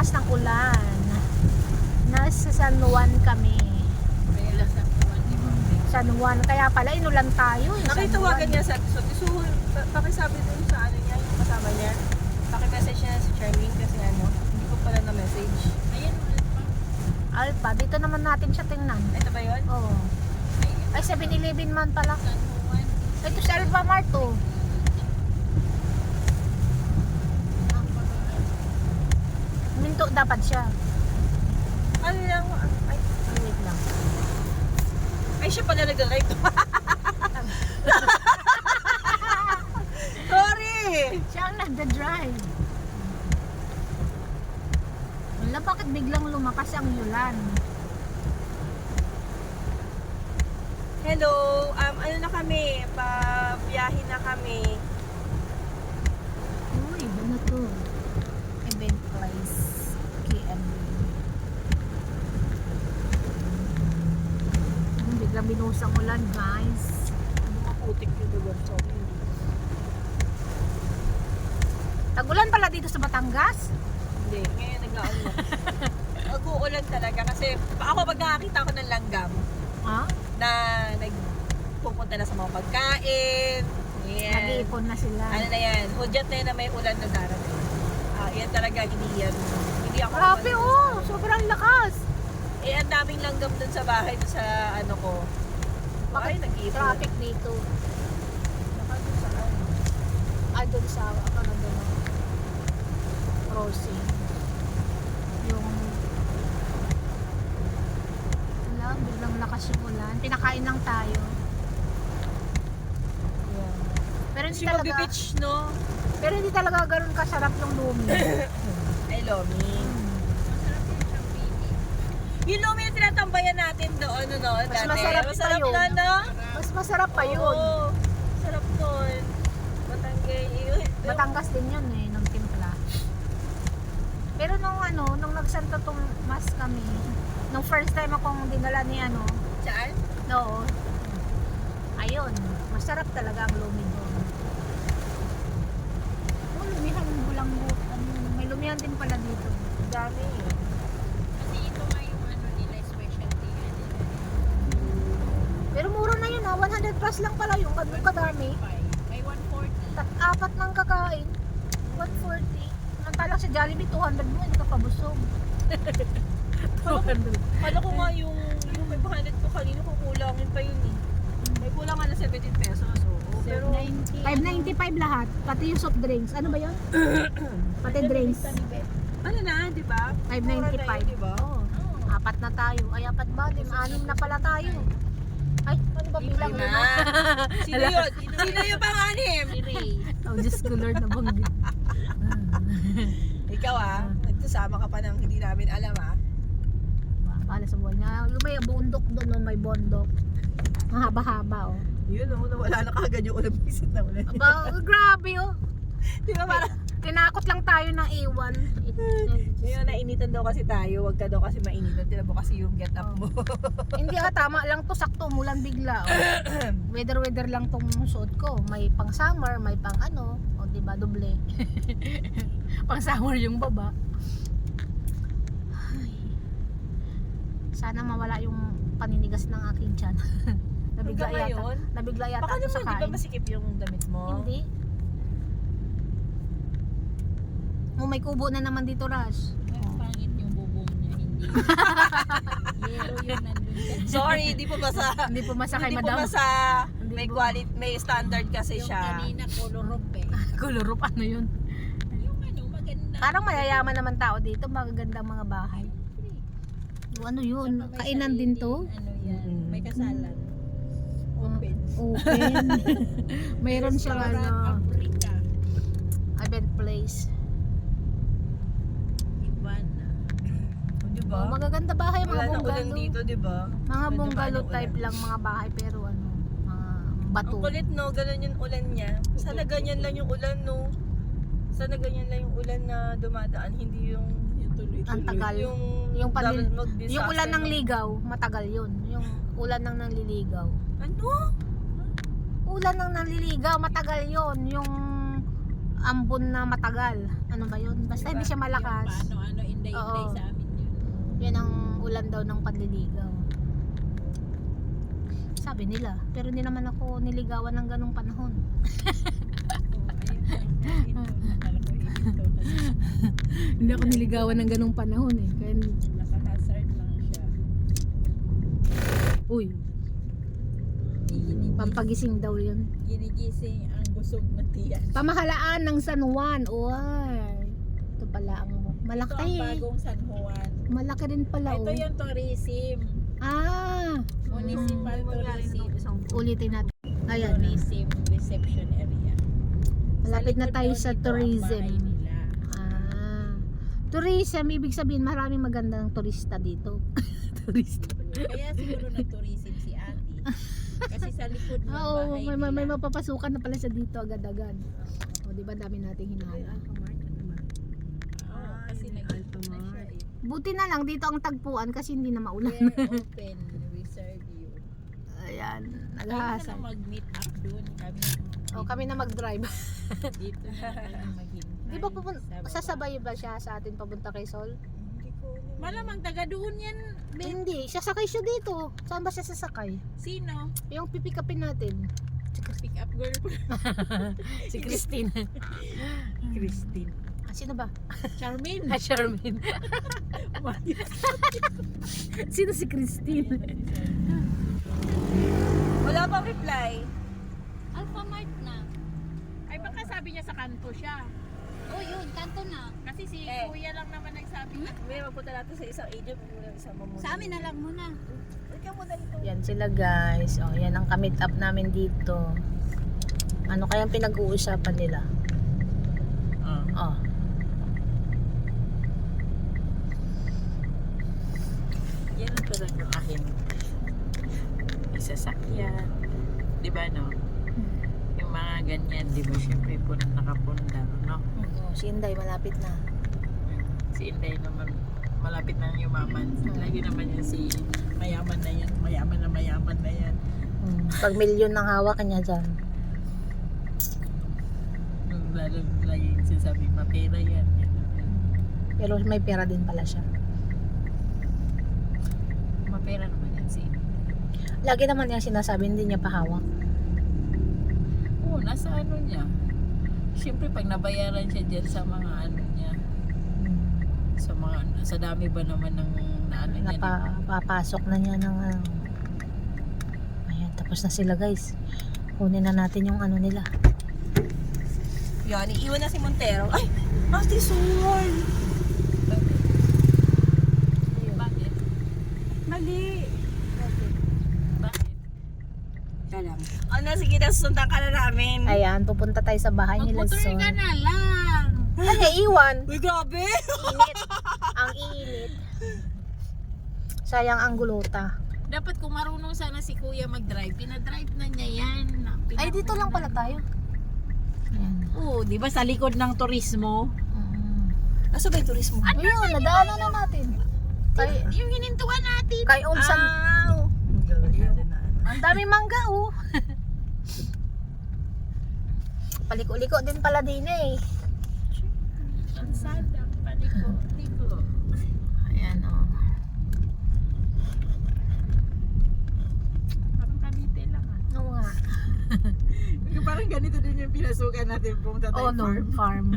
lakas ng ulan. Nasa San Juan kami. San Juan. Kaya pala inulan tayo. Nakitawagan niya sa so, pakisabi dun sa ano niya, yung kasama niya. Pakimessage niya si Charmaine kasi ano, hindi ko pala na-message. Ayan, Alpha. Dito naman natin siya tingnan. ito ba yun? Oo. Ay, 7-Eleven man pala. Ito sa Alpha Mart oh. Minto dapat siya. Ano lang, ay, Wait lang. ay siya pala nag-drive. Sorry! Siya ang nagda-drive. Wala, bakit biglang lumakas ang ulan? Hello, ano na kami, pabiyahin na kami. Uy, ano to? Event place. KMB. Biglang binusang ulan, guys. Maputik yung lugar, sorry. Tag-ulan pala dito sa Batangas? Hindi, ngayon nag-aulan. Mag-uulan talaga kasi ako pag nakakita ko ng langgam Ha? na nagpupunta na sa mga pagkain. Yan. Nag-iipon na sila. Ano na yan, hudyat na yan na may ulan na darating. Yan talaga, hindi yan. Hindi ako. Grabe oh, sobrang lakas. Eh, ang daming langgam dun sa bahay, dun sa ano ko. Ay, nag-iipon. Traffic dito. Nakadun saan? Ay, doon sa ako na doon crossing. Yung wala, biglang lakas yung ulan. Pinakain lang tayo. Yeah. Pero hindi Kasi talaga, mag-beach, no? pero hindi talaga ganoon kasarap yung lumi. Ay, Lomi. Yung Lomi na tinatambayan natin doon, no? Mas Dati. masarap pa Masarap yun. na, no? Mas masarap pa yun. Oo, sarap nun. Batanggay. Batangas din yun eh, ng timpla. Pero nung nag-Santo Tomas kami, nung first time akong dinala ni Saan? no, ayun, masarap talaga ang lumi doon. Oh, lumihan ng bulanggot. May lumihan din pala dito. Dami. Kasi ito nga yung ano nila, specialty nga nila. Pero mura na yun 100 plus lang pala yung ganun kadami. May 140. Apat nang kakain, 140. Samantalang sa Jollibee, 200 mo, hindi ka pabusog. 200. Kala ko nga yung 500 ko kanino kukulangin pa yun eh. May kulang nga na 17 pesos. Oo, pero 790. 595 lahat, pati yung soft drinks. Ano ba yun? Pati drinks. ano na, di ba? Mura na yun, 595. di ba? Oo. Apat na tayo. Ay, apat ba? Anim na pala tayo. Ay, ano ba bilang Lima. lima? Sino yun? Sino yung pang-anim? Si Ray. Oh, Diyos ko Lord, nabanggit. Ikaw nagkasama ka pa ng hindi namin alam Pala sa buwan niya. Yung may bundok doon, no? May bundok. Ang haba-haba, oh. Yun nawala na kagad yung ulam isip na ulit. Aba, grabe, oh. Di ba parang, Tinakot lang tayo ng iwan. yun, nainitan daw kasi tayo, wag ka daw kasi mainitan. Tila mo kasi yung get up mo. Hindi tama lang to, sakto, umulan bigla. Oh. Weather lang tong suot ko. May pang summer, may pang o di ba doble. Pang summer yung baba. Ay. Sana mawala yung paninigas ng aking tiyan. Nabigla Hanggang yata. ngayon? Nabigla yata Baka ako sa naman, di ba kain. masikip yung damit mo? Hindi. Oh, may kubo na naman dito, Rush. Ang pangit yung bubong niya, hindi. Yellow yun nandun siya. Sorry, hindi po ba sa... Hindi pumasa kay Hindi po Madam. ba sa... Hindi May po. quality, may standard kasi Yung siya. kanina kolorop eh. Kulurup, ano yun? Yung ano, maganda. Parang mayayaman naman tao dito, magagandang mga bahay. Yung ano yun, May kainan sarili, din to. Ano yan, Mm. may kasalan. Open. Open. Mayroon siyang Restaurant Africa. event place. Iba na. Di ba? Oh, magaganda bahay, Wala mga na ulan bungalow. dito, di ba? Mga Medyo bungalow paano type ulan? lang mga bahay, pero mga bato. Ang kulit no, ganun yung ulan niya. Sana ganyan lang yung ulan no. Sana ganyan lang yung ulan na dumadaan, hindi yung Ang tagal. yung mag-disaster Yung ulan ng no. ligaw, matagal yun. Yung ulan ng nanliligaw. Ano? Ulan ng nanliligaw, matagal yun. Yung ambon na matagal. Ano ba yun? Basta hindi siya malakas. Yung paano, inday-inday Oo. sa amin yun. Yan ang ulan daw ng panliligaw. Sabi nila. Pero hindi naman ako niligawan ng ganong panahon. Hindi ako niligawan ng ganong panahon eh. Kaya, Naka-hazard lang siya. uy, pampagising daw yun. Ginigising ang busog na tiyan. Pamahalaan ng San Juan. Uy. Ito pala ang Ito ang malaki. bagong San Juan. Malaki rin pala. Ito Oh. yung tourism. Ah. Municipal tourism. Ulitin natin. Ayan. Tourism reception area. Malapit na likod tayo daw sa dito ang tourism. bahay nila. Ah. Tourism, ibig sabihin maraming magandang turista dito. Turista. Kaya siguro nag-tourism si Ate. Kasi sa likod ng Oo, bahay may nila. mapapasukan na pala siya dito agad-agad. O, di ba dami nating hinala. Oo, kasi nag-alto na siya eh. Buti na lang dito ang tagpuan kasi hindi na maulan. We're open, we serve you. Ayan, Kami na naghahasal. lang mag-meet up doon. O, kami na mag-drive. Dito na kami maghintay. Di ba sa baba. sasabay ba siya sa atin papunta kay Sol? Malamang taga doon yan. Hindi, sasakay siya dito. Saan ba siya sasakay? Sino? Yung pipikapin natin. Pick up girl. Si Christine. Christine. Ah, sino ba? Charmaine. Ah, Charmaine. Sino si Christine? Wala pang reply. Alphamart na. Ay baka sabi niya sa kanto siya. Oh, yun, kanto na. Kasi si kuya lang naman nagsabi na. May magpunta natin sa isang agent. Isama mo. Sa amin na lang muna. Ikaw muna dito. Yan sila guys. Oh, yan ang kamit up namin dito. Ano kayang pinag-uusapan nila? Oh. Yan ang pinag-ahin. Isasakyan. Di ba no? Yung mga ganyan, di ba syempre po nakapundar, no? Oh, si Inday malapit na. Si Inday naman malapit na yumaman. Lagi naman yan si mayaman na yan. Mayaman na yan. Pag milyon ng hawak niya dyan. Lalo lagi yung sinasabi, mapera yan. Pero may pera din pala siya. Mapera naman yan si Lagi naman niya sinasabi, hindi niya pahawak. Oo, nasa ano niya. Siyempre pag nabayaran siya dyan sa mga ano niya, sa mga, sa dami ba naman ng ano niya, di ba? Napapasok na niya ng ayan, tapos na sila guys. Kunin na natin yung ano nila. Yan, iiwan na si Montero. Ay! Ate Sol! Bakit? Mali! Bakit? Kalam. Ano, sige na, susundan ka na namin. Ayan, pupunta tayo sa bahay nila. Magmotor So, ka na lang. ay, iwan. Uy, grabe! Init. Ang init. Sayang ang gulota. Dapat kung marunong sana si kuya mag-drive, pinadrive na niya yan. Ay, dito lang pala tayo. Ayan. Oo, di ba sa likod ng turismo? Asa ba yung turismo? Ayun, nadaanan na natin. Kay, Yung hinintuan natin. kay Olsan. Ow! Ang dami mangga, oh. Paliko-liko din pala din eh. Ang sad ang paliko. Ayan, oh. Parang Cavite lang ah. Oo nga. Parang ganito din yung pinasukan natin pumunta Oh, no, farm.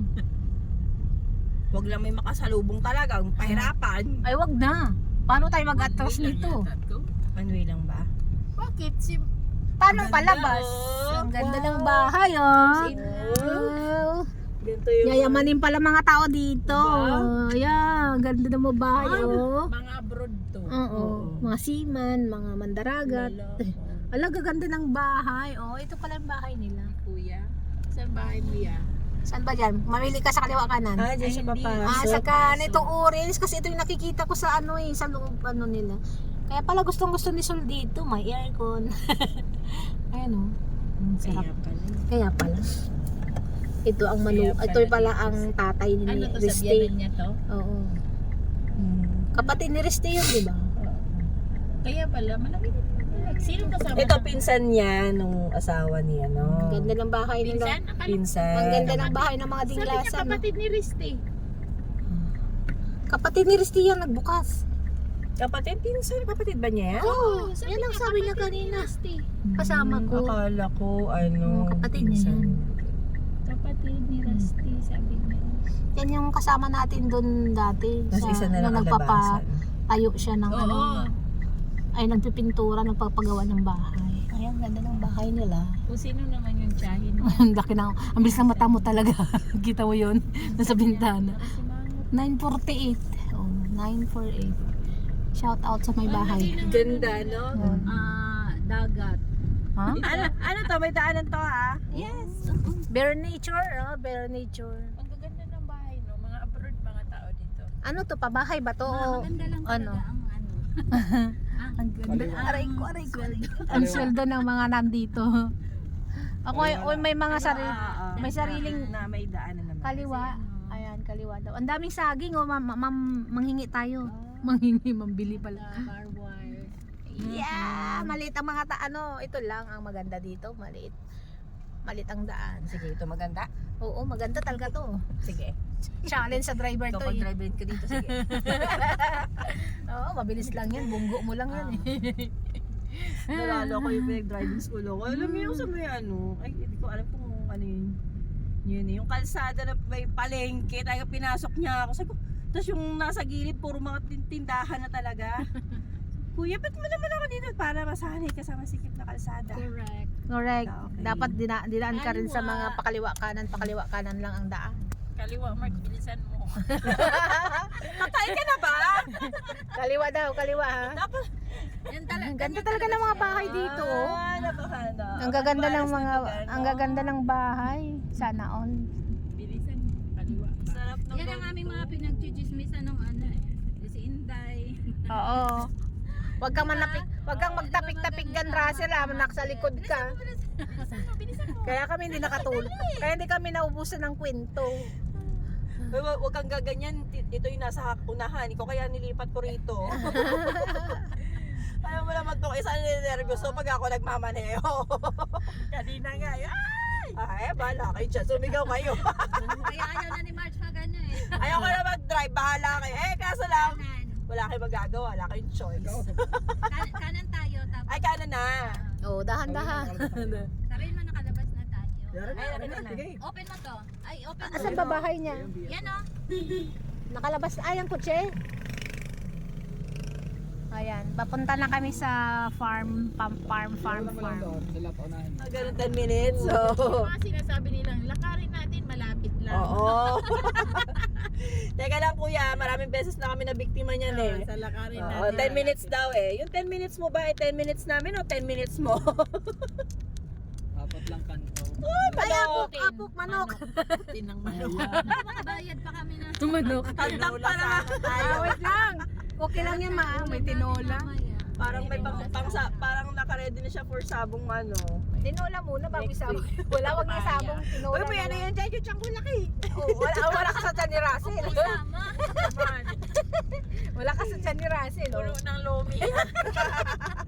Huwag lang may makasalubong talaga. Ang pahirapan. Ay, wag na. Paano tayo mag-atras nito? One-way lang ba? Bakit? Si Paano Ganda, palabas? oh. Ang ganda ng Wow. bahay, oh. Wow. Wow. Ganito yung... Yayamanin pala mga tao dito. Diba? Yeah, ang ganda ng mga bahay, oh. mga abroad to. Oo. Mga seaman, mga mandaragat. Lolo, Ala, gaganda ng bahay. Oh, ito pala yung bahay nila. kuya. Saan bahay mo yan? Saan ba dyan? Mamili ka sa kaliwa kanan. Ah, dyan siya Ay, hindi. papasok. Ah, sa kanan. Itong orange. Kasi ito yung nakikita ko sa ano eh. Sa loob ano nila. Kaya pala gustong gusto ni Sol dito. May aircon. Ayan oh. Ang sarap. Kaya pala. Ito ang Kaya pala Ito pala dito ang tatay ni Ano to, Riste. sabyanan niya to? Oo. Kapatid ni Riste yun, di ba? Kaya pala, malaki din pala. Sino kasama? Ito pinsan niya nung asawa niya, no? Ang ganda ng bahay nila. Pinsan? Akala- Pinsan. Ang ganda ng bahay ng mga Sabi niya dinglasan. No? kapatid ni Risty. Kapatid ni Risty yan nagbukas. Kapatid, pinsan. Kapatid ba niya yan? Oo, yan ang sabi niya kanina. Kasama ko. Akala ko, Oo, kapatid niya yan. Kapatid ni Risty, sabi niya. Yan yung kasama natin doon dati. Tapos isa na lang nung kalabasan. nagpapatayo siya ng Oo. ay nagpipintura, nagpapagawa ng bahay. Ay, ang ganda ng bahay nila. Kung sino naman yung tsahin mo. Ang laki ng, ang bilis ng mata mo talaga. Kita mo yun, nasa bintana. 948. Oh, 948. Shout out sa may bahay. Ganda, no? Dagat. Ha? Ano to? May daanan to, ha? Yes. Bare nature, bare nature. Ang gaganda ng bahay, no? Mga abroad, mga tao dito. Ano to, pabahay ba to? O, Maganda lang ano? talaga ang ano. Ang ganda. Aray ko. Ang sweldo ng mga nandito. Ako ay may mga may sariling na may daanan naman. kaliwa. Ayan, kaliwa daw. Ang daming saging, oh, manghingi tayo. Manghingi, mambili pala. Barbed wire. Yeah, maliit ang mga ito lang ang maganda dito, maliit. Maliit ang daan. Sige, ito maganda. Oo, maganda talaga to. Sige. Challenge sa driver Ito to. Eh. pag-drive ko dito, sige. Oo, mabilis lang yan. Bunggo mo lang yan eh. Nalala ko yung pinag-driving school ako. Alam mo yung sa may ano, ay hindi ko alam kung ano yun. Yun eh, yung kalsada na may palengke, tayo pinasok niya ako. Sabi ko, tapos yung nasa gilid, puro mga tindahan na talaga. Kuya, ba't mo naman ako dito para masanay ka sa masikip na kalsada? Correct. Correct. Okay. Dapat dinaan ka rin sa Kaliwa. mga pakaliwa kanan lang ang daan. Kaliwa, Mark, bilisan mo. Patay ka na ba? Kaliwa daw, kaliwa ha. Dapat. Ang ganda talaga ng mga bahay dito. Oh. Napakanda. Ang gaganda ng mga gaganda ng bahay. Sana all. Bilisan mo. Kaliwa. Sarap ng Yan ang aming mga pinagchichismisan ng ano eh. Si Inday. Oo. Wag kang magtapik-tapik gan Russell, nasa likod ka. Kaya kami hindi nakatulog. Kaya hindi kami naubusan ng kwento. Huwag kang gaganyan. Ito yung nasa unahan ko, kaya nilipat ko rito. Alam mo naman to, isa ninervyos pag ako nagmamaneho. Kanina nga, ay, bahala kayo dyan. Sumigaw kayo. Kaya ayaw na ni March na ganyan eh. Ayoko na mag-drive, bahala kayo. Kaso lang, Kanan. wala kayong magagawa, wala kayong choice. Kanan tayo. Tapos Ay, kanan na. Oh, dahan-dahan. sabihin mo nakalabas na tayo. Ay, na. Open mo to. Ay, open mo. Asan ba bahay niya? Yan o. Nakalabas ay ang kotse. Ayan, papunta na kami sa farm. Ganun 10 minutes, so... Mga sinasabi nilang, lakarin natin, malapit lang. Oo. Teka lang kuya, maraming beses na kami na biktima niyan eh. Sa lakarin Oo, natin. 10 minutes daw eh. Yung 10 minutes mo ba ay 10 minutes namin o 10 minutes mo? Apat lang kanto. Ay, apok, manok. Tinang manok. Makabayad pa kami na. Tumanok. Tantang pa na tayo. Wait lang. Okay lang yan, ma. May tinola. Parang may parang naka-ready na siya for sabong ano. Tinola muna bago sabong. Wala, wag na sabong. Tinola. Uy, may ano yan dyan, yung tiyang ko laki. Oh, wala ka sa tiyan ni Russell. Sama. Wala ka sa tiyan ni Russell. Puno ng lomi.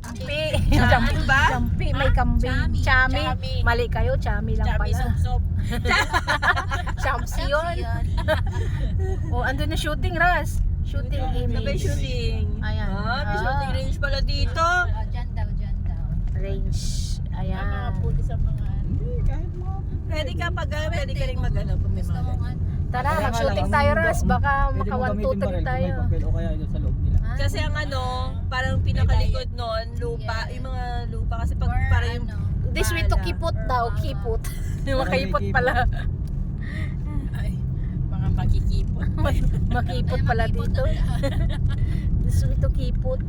Champi. Ano ba? Champi, may kambing. Chami. Chami. Mali kayo, chami lang Chami pala. sop-sop. Chamsi yun. Oh, andun na shooting, Ras. Shooting Sabay image. shooting. Ayan. May shooting range pala dito. Oh, dyan daw. Range. Ang Ayan. mga puti sa mga Pwede ka pag pwede ka rin mag-ano pag may Gusto mga mong ano. Tara, mag-shooting tayo, Ras. Baka maka 1, 2, 3 tayo. May papel o kaya ito sa loob nila. Kasi ang ano, parang pinakalikod nun, lupa, yung mga lupa kasi pag Or para yung ano. This way to kipot daw, kipot. Makaipot pala. ay, mga makikipot. Makipot pala dito. This way to kipot.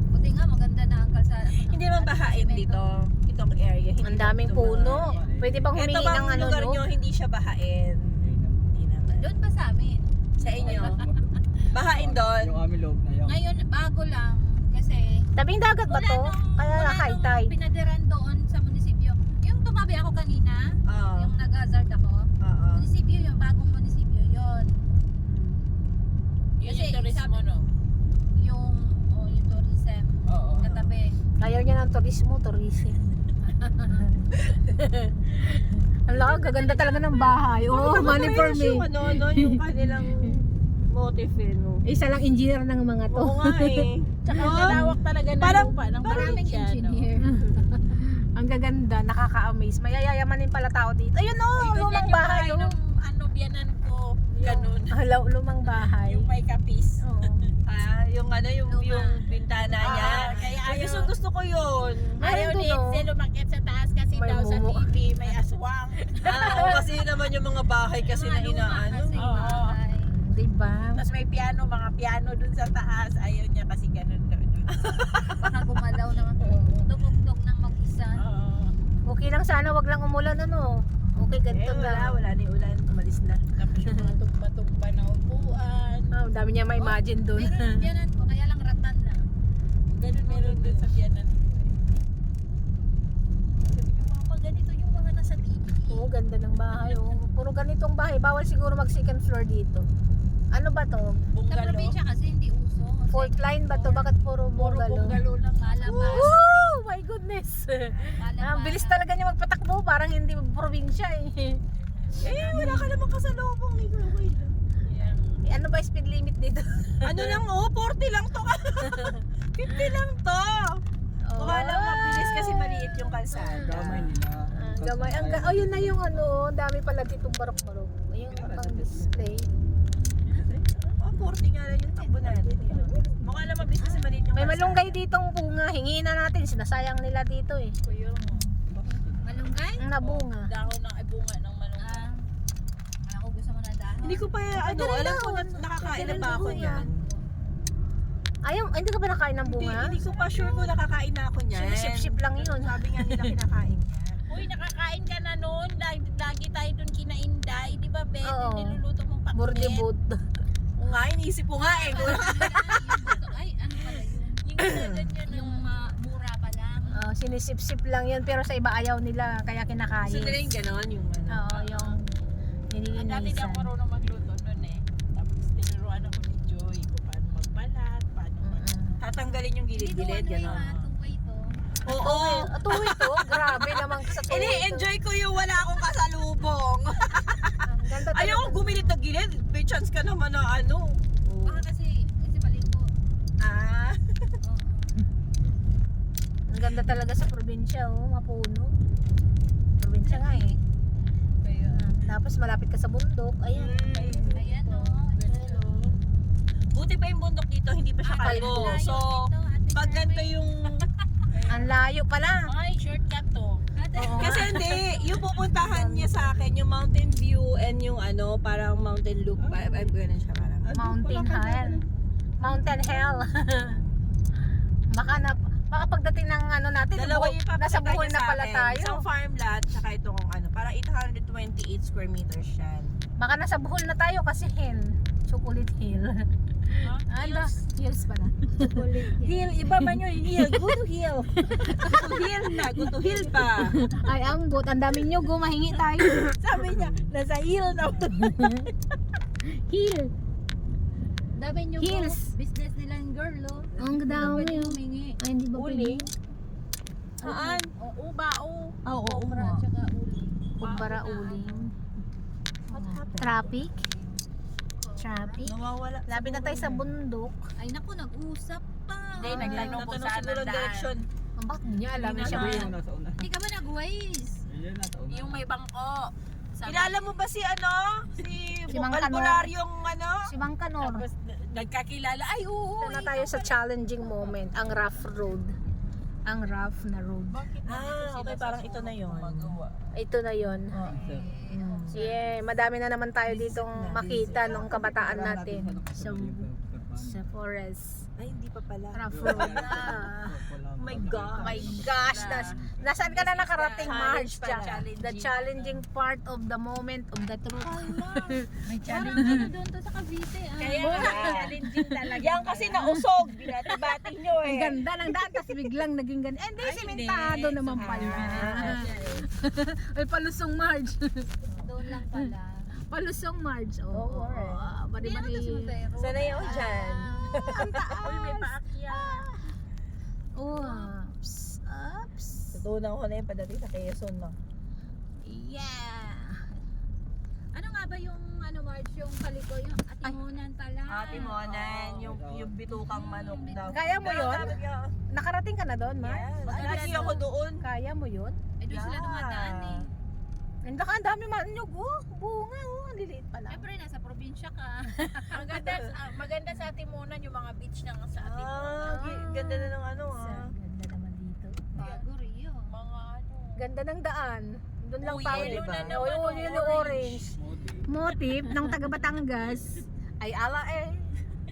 Buti nga maganda na ang kalsada. hindi naman bahain dito, itong area. Hindi Ang daming puno. Pwede bang Ito humingi bang ng ano, lugar no? nyo, hindi siya bahain? Hindi naman. Doon pa sa amin. Sa inyo? Bahain doon? Yung aming loob na yung Ngayon, bago lang. Kasi Tabing dagat ba to? Kaya wala high nung tide. pinadiran doon sa munisipyo. Yung tumabi ako kanina, Oo. yung nag-hazard ako. Oo. Munisipyo yun, bagong munisipyo yun. Yun yung turismo, no? Yung tourism, Oo. katabi. Ayaw niya ng tourism. Ang laki, gaganda talaga ng bahay. Oh, money for me. Yung yung kanilang motive no. Isa lang engineer ng mga to. Oo nga eh. Tsaka Oh, nalawak talaga ng parang- lupa ng Maraming probinsya, no? engineer. Ang gaganda, nakaka-amaze. Mayayamanin pala tao dito. Ayun oh, Ay, ganyan lumang yung bahay. Oh. ng ano, biyanan ko. Ganun. Lumang bahay. Yung may kapis. Oo. Yung bintana niya. Kaya Ay, ayaw, gusto ko yun. ayaw Meron ni dun, oh. Itzel umakyat sa taas kasi May daw sa mumu. TV may aswang. Kasi naman yung mga bahay kasi na inaano. Kasi Oo. bahay. Diba? Tapos may mga piano dun sa taas. Ayaw niya kasi ganun. Baka gumalaw naman. Tumugtog ng mag-isa. Okay lang sana, wag lang umulan ano. Okay, ganito lang. Wala na yung ulan. Umalis na. Tapos yung mga tumba-tumba na upuan. Ah, ang dami niya ma-imagine doon. Meron biyanan ko, kaya lang ratan na. Ganun meron dun sa piyanan ko. Sabi ko, mama, ganito yung mga nasa TV. Oo, ganda ng bahay. Oh. Puro ganitong bahay. Bawal siguro mag second floor dito. Ano ba to? Sa Bungalow. probinsya kasi hindi uso. Fault line ba to? Bakit puro Puro bungalow? bungalow lang. Malabas. Oh my goodness! Malabas. Ang bilis talaga niya magpatakbo. Parang hindi probinsya eh. Wala ka naman kasalubong nito. Yan. Eh, ano ba speed limit dito? Ano lang 40 lang to. 50 lang to. Mukha lang mabilis kasi maliit yung kalsada. Gamay nila. Gamay. Oh, yun na yung ano. Ang dami pala ditong barok-barok. Yung pang display. 40 nga lang yung takbo natin. Mukha lang mabilis kasi maliit yung May kalsada. malunggay ditong bunga. Hingin na natin. Sinasayang nila dito eh. Kuya mo. Malunggay? Ang nabunga. Dahon ng bunga ng malunggay. Ako gusto mo na dahon. Hindi ko pa alam ko na nakakain na ba ako niyan. Ayaw, hindi ka ba nakain ng bunga? Hindi ko pa sure kung nakakain na ako niyan. Sip-sip lang yun. Sabi nga nila kinakain niya. Uy, nakakain ka na noon. Lagi tayo dun kina Inday. Di ba, Ben? Oo. Yung niluluto mong pakbet. Burdibut. Oo nga, iniisip ko nga eh. Ay, ano pala yun? Yung ganyan yun. Yung mura pa lang. Sinisip-sip lang yun. Pero sa iba ayaw nila. Kaya kinakain. Gusto nila yung ganon, yung ano. Oo, yung Dati di nililinisan. ako marunong magluto noon eh. Tapos tinuruan ako ni Joy kung paano magbalat, paano Tatanggalin yung Hindi to gilid-gilid, one way ganon. ha, two-way to. Oo. Tuwi to. Grabe naman sa tuwi to. Ini-enjoy ko yung wala akong kasalubong. Ang ganda talaga. Ayaw kong gumilid na gilid. May chance ka naman na ano. Baka kasi paliko. Ah. Oo. Ang ganda talaga sa probinsya, oh, mapuno. Probinsya nga eh. Tapos malapit ka sa bundok. Ayan. Ayan o. Buti pa yung bundok dito, hindi pa siya kalbo. So, pag ganito yung... Ang layo pala. Ay, shortcut to. Oo. Kasi hindi, yung pupuntahan niya sa akin, yung mountain view and yung ano, parang mountain loop. Ay, ganun siya parang. Mountain Hell. Mountain Hell. Baka pagdating ng ano natin, Dalawa yung nasa papakita Bohol niya na sa pala akin. tayo. Isang farm lot, tsaka itong ano, parang 828 square meters siya. Baka nasa Bohol na tayo kasi hill. Chocolate Hill. Ano? Hills pala. Hill, iba ba nyo? Hill, go to hill. Go to hill na, go to hill pa. Ay, ang but. Ang dami nyo, gumahingi tayo. Sabi niya, nasa hill na. Hill. Dami nyo Hills. business nilang girl o. Ang dami Pwede yun. humingi. Ay, hindi ba Uli? pwede? Saan? Uba, Oo, Obra, tsaka uli. Kumbara uling. Traffic. Traffic. Nawawala. Labi na tayo sa bundok. Ay naku, nag-usap pa. Hindi, nagtanong kung Natanong saan siguro ang daan. direction. Ang bakit niya alam Hindi siya na. ba? Yung nasa una. Hindi ka ba nag-waze? Yan, nasa una. Yung may bangko. Kilala mo ba si ano? Si Mang Kanor. Albularyong ano? Si Mang Kanor. Tapos nagkakilala. Ay, oo. Ito na tayo sa challenging moment. Ang rough road. Ang rough na road. Bakit Okay, parang ito na yun. Ito na yon. Yeah, madami na naman tayo ditong makita nung kabataan natin sa forest. Ay, hindi pa pala. Rough road na. Oh my God. Oh my gosh, nasaan ka na nakarating, Marge? Challenge pa. The challenging part of the moment of the truth. May challenge na doon to sa Cavite. Kaya challenging talaga. Yan kasi nausog. Binati-bati nyo Ang eh. ganda ng daan, tapos biglang naging ganun. Hindi, simentado naman pala. Ay, palusong Marge. Doon lang pala. Palusong Marge. Oo, Hindi naman to si Montero. Sana yun dyan. Ang taas. Uy, may paakyat. Oh, Oops. Tutunan ko na yung padating sa Quezon, no? Yeah. Ano nga ba yung ano Marge, yung paliko, yung atimunan pala? Timonan, yung bitukang manok daw. Kaya mo yun? Yeah. Nakarating ka na doon, Ma? Yes. Maganda Lagi daw. ako doon. Kaya mo yun? Eh, doon sila Yeah. dumadaan eh. Ang dami manyog, oh. Bunga, oh. Ang liliit pa lang. Siyempre, nasa probinsya ka. Maganda sa Timonan yung mga beach ng sa Ah, Timonan. ganda na ng ano ah. Ganda naman dito. Bago Rio. Mga ano. Ganda ng daan. Doon lang Oh, pa. yellow diba? na Oh, naman. yun yung orange. Motif ng taga Batangas ay ala eh.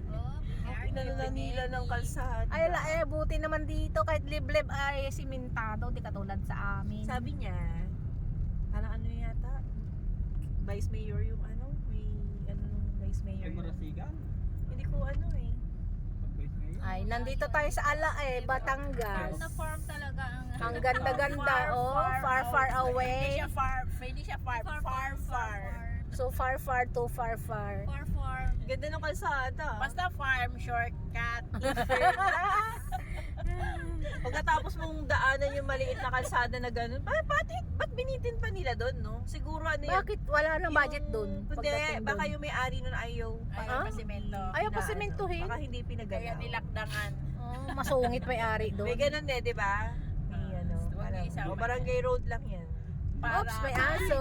Oh, Inano na nila ng kalsada. Ay ala eh, buti naman dito kahit liblib ay simentado, di katulad sa amin. Sabi niya, parang ano yata, Vice Mayor yung ano, may ano Vice Mayor. Ay, Marasigan. Hindi ko ano eh. Pag-base ngayon. Ay, nandito tayo sa ala eh, Batangas. farm na farm talaga ang Ang ganda-ganda, oh. Far, far Hindi away. siya far, hindi siya far, far. So far, far to far, far. Far farm. Ganda ng kalsada. Basta farm, shortcut. Pagkatapos mong daanan yung maliit na kalsada na ganun, ba't binitin pa nila doon, no? Siguro ano yun? Bakit wala nang budget doon? Hindi, baka yung may-ari nun ayaw. Ayaw Ah? pa simento. Ayaw pa na, sementuhin? Baka hindi Kaya pinagalaw. nilakdangan. Oh, masungit may-ari doon. May ganun eh, di ba? May ano, Huwag parang, niyo isama. barangay road lang yan. Oops, may aso.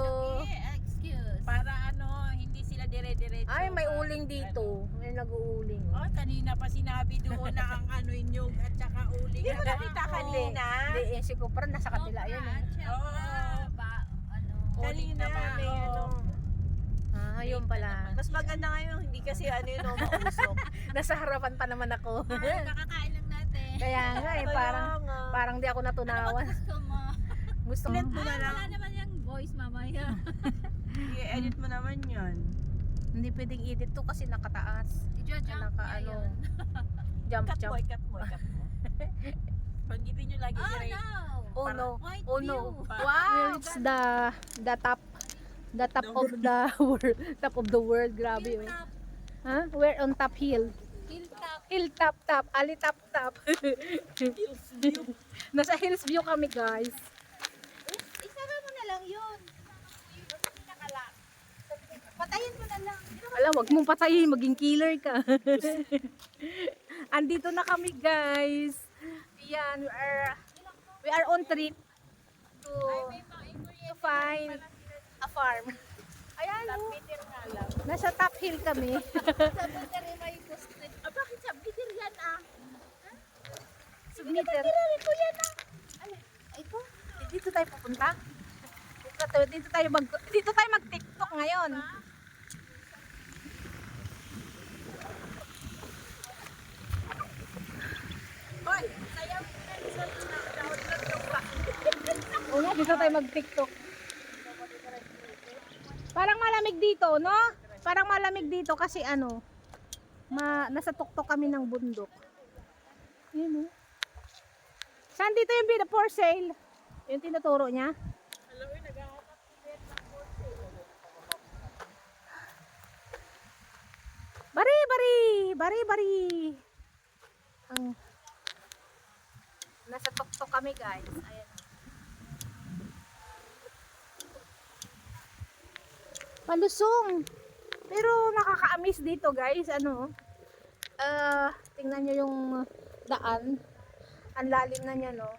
Excuse. Para ano, hindi sila dire-diretso. Ay, may uling dito. May nag-uuling. Oh, kanina pa sinabi doon na ang ano inyog at saka uling. Hindi mo nakita Oo. kanina? Hindi, eh, si Cooper nasa kabila yun eh. Oo. Ano, Uling Kanina, na may ano. Ah, yun pala. Mas maganda ngayon, hindi kasi ano yun, no, mausok. Nasa harapan pa naman ako. kakakain lang natin. Kaya nga eh, parang, Kaya nga. parang di ako natunawan. Gusto mo. Gusto mo. Mo na lang. Wala naman yung voice mamaya. I-edit mo naman yun. Hindi pwedeng edit to kasi nakataas. I-jump Naka niya ano, yun. jump Cut jump. mo, cut mo, cut mo. Panggitin nyo lagi Oh dire. no! Oh no. White Oh no. view. Wow, it's the top of the world. Top of the world, grabe oh. Hilltop. Ha? We're on top hill. Hilltop. Hill top, ali top. Nasa hills view kami, guys. Isara mo na lang yun. Patayin mo na lang. Alam, wag mong patayin, maging killer ka. Andito na kami, guys. Yan, we are on trip to find a farm. Ayan, oh. Nasa top hill kami. Sabi may post-it. Ah, bakit submitter yan ah? Submitter. Ko yan ah. Ano? Ito? Dito tayo pupunta. Dito tayo mag-TikTok ngayon. Hoy, sayaw mo na isa download yung pa. Oo nga, dito tayo mag-TikTok. Parang malamig dito, no? Parang malamig dito kasi ano, nasa tuktok kami ng bundok. Yun, oh. Saan dito yung bida for sale? Yung tinuturo niya? Bari. Ang nasa tuktok kami, guys. Ayan. Palusong. Pero nakaka-amaze dito, guys. Ano? Tingnan nyo yung daan. Ang lalim na niya, no?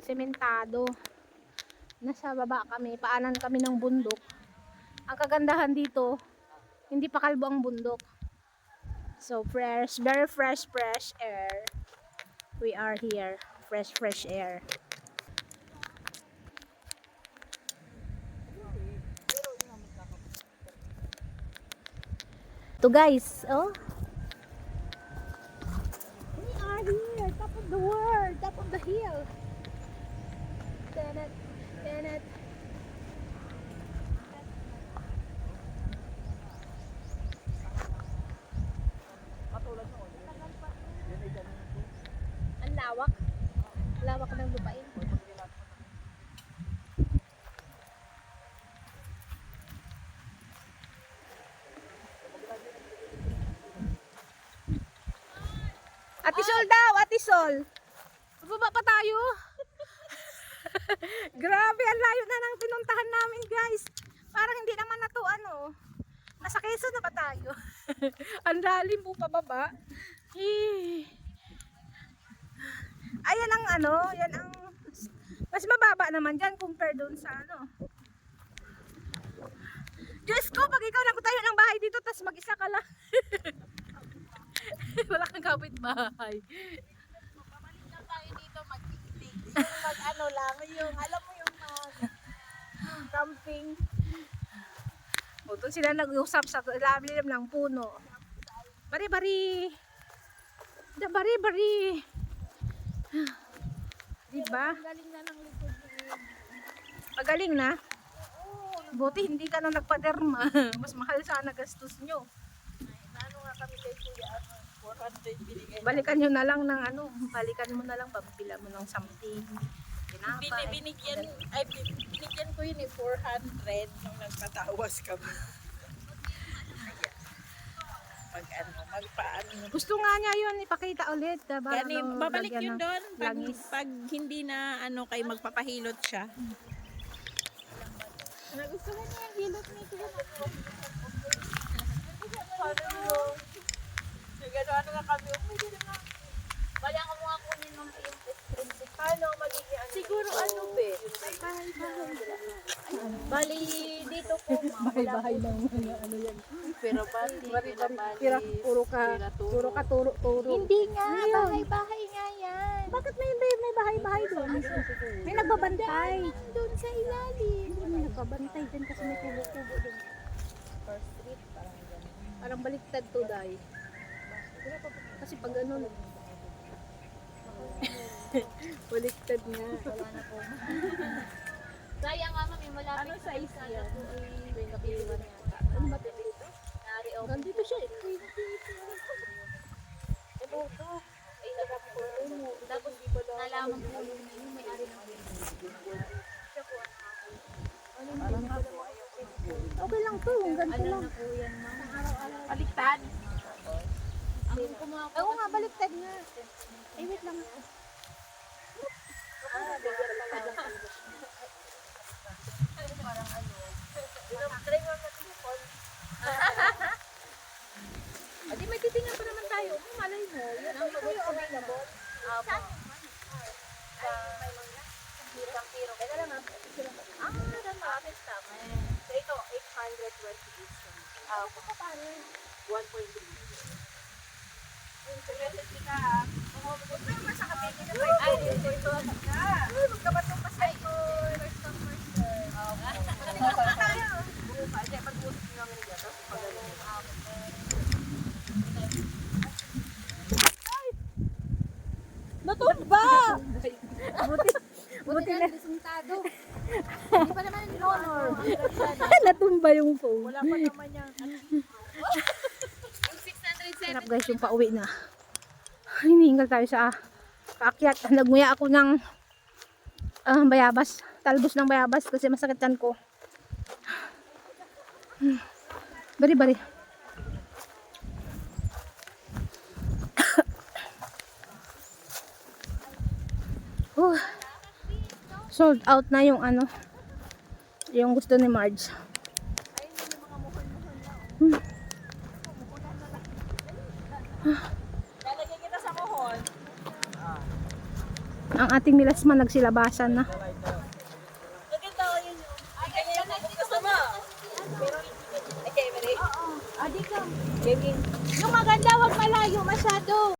Sementado. Nasa baba kami. Paanan kami ng bundok. Ang kagandahan dito, hindi pa kalbo ang bundok. So fresh, very fresh air. We are here. Fresh air. To guys, oh. We are here, top of the world, top of the hill. Tenet. Ang lawak. Lawak ng lupain. Ate Sol daw, Ate Sol. Baba pa tayo. Grabe, ang layo na ng pinuntahan namin, guys. Parang hindi naman na to, nasa Quezon na ba tayo? Ang lalim po pababa. Ayan ang yan ang mas mababa naman dyan compare doon sa Diyos ko, pag ikaw nagtayo ng bahay dito, tas mag-isa ka lang. Wala kang kapitbahay. Babalik lang tayo dito mag-picnic. Mag-ano lang, yung alam mo yung camping. O, doon sila nag-usap sa ilalim ng puno. Bari-bari. Bari-bari. Diba? Galing na ng likod. Magaling na. Buti hindi ka na nagpaderma. Mas mahal sana gastos nyo. Ano nga kami kay Kuya, 400 binigay. Balikan nyo na lang ng balikan mo na lang, pabila mo ng something. Binigyan ko yun 400 nung nagpatawas kami. Magpaano. Gusto nga niya yun, ipakita ulit. Diba? Gani, babalik yun doon langis. pag hindi na kayo magpapahilot siya. Nagustuhan niya yung hilot ni Kuya. Ano nga kami, pwede na nga. Wala ko mga kunin ng yung Paano magiging siguro be? Bali, dito po, Bahay-bahay lang yan. Pero bali, Puro ka turo. Hindi nga, bahay-bahay nga yan. Bakit may bahay-bahay doon? May nagbabantay. Doon sa ilalim. May nagbabantay din kasi may kubo-kubo doon. First street, parang ganun. Parang baliktad to, Day. Kasi pag baliktad nga. Kaya nga mami, malapit Ano size yan? Ay, kapiliwan yata. Ano ba dito? Nari o. Nandito siya eh. Ay, sarap po. Tapos, nalaman po yung may-ari ng Okay lang to, ang ganito lang. po yan, ma'am. Baliktad. Ang kumuha po. Oo nga, baliktad nga. Eh, wait lang. Adi, may titingnan pa naman tayo. Malay mo. Yan ang pagod ko na mo. So ito, 820 each. Paano? 1.3. Recipe ka ha. Huwag mo naman sa kapit ka. Ay, ito ka. Magkabatong pa sa ito. First come, first serve. Pag-usap tayo. Hindi, pag-usap namin dyan. Tapos pag-galing. Natumba! Buti na. Resultado. Hindi pa naman yung honor. Natumba yung phone. Wala pa naman yan. Yung 607. Sarap guys yung pauwi na. Hinihingal tayo sa paakyat. Nagmuya ako ng bayabas. Talbos ng bayabas kasi masakitan ko. Bari-bari. Sold out na yung yung gusto ni Marge. Lalagyan kita sa mohon. Ang ating milasman nagsilabasan na. Maganda ko yun. Ay, kanya yung gusto mo. Okay, ready? Oo. Adi ka. Yung maganda, wag malayo masyado.